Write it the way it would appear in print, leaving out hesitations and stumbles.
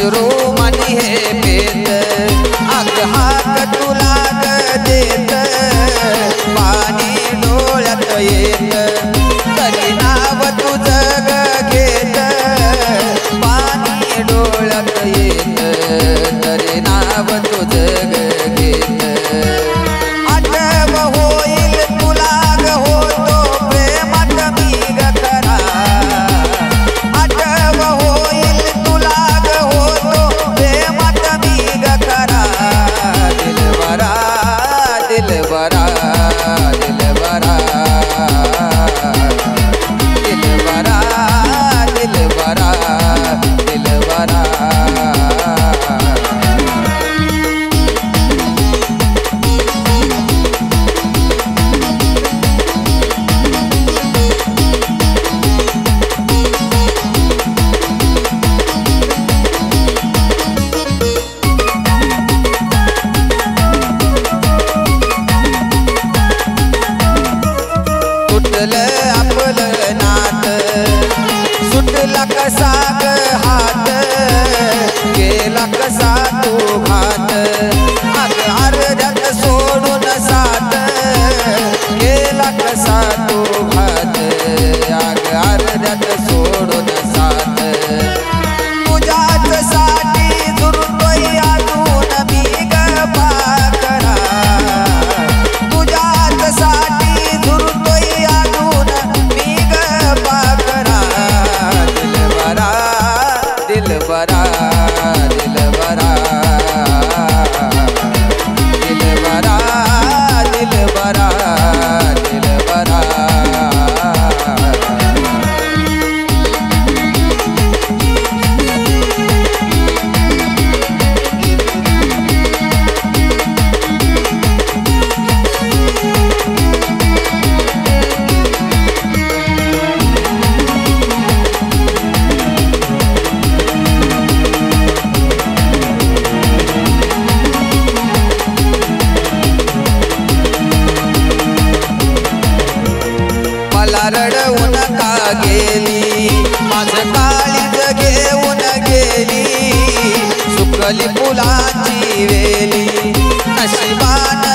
mushroom आणि हे पेत अग हाक तुला ग देत पाणी डोळ्यात येत तरी नाव तुझं ग घेत पाणी डोळ्यात येत तरी नाव तुझं ग घेत आठव होईल तुला ग होतो प्रेमात मी ग खरा आठव होईल तुला ग होतो प्रेमात मी ग खरा दिलबरा दिलबरा दिलबरा दिलबरा दिलबरा दिलबरा सुटलं आपलं नात सुटला कसा ग हात गेला कसा तू घात अग अर्ध्यात सोडून साथ गेला कसा तू घात अग अर्ध्यात सोडून साथ तुझ्याच साठी झुरतोय अजून मी ग पाखरा तुझ्याच साठी झुरतोय अजून मी ग पाखरा दिलबरा दिलबरा दिलबरा दिलबरा दिलबरा दिलबरा मला रडवून का गेली माझं काळीज घेऊन गेली सुकली फुलाची वेली नशिबान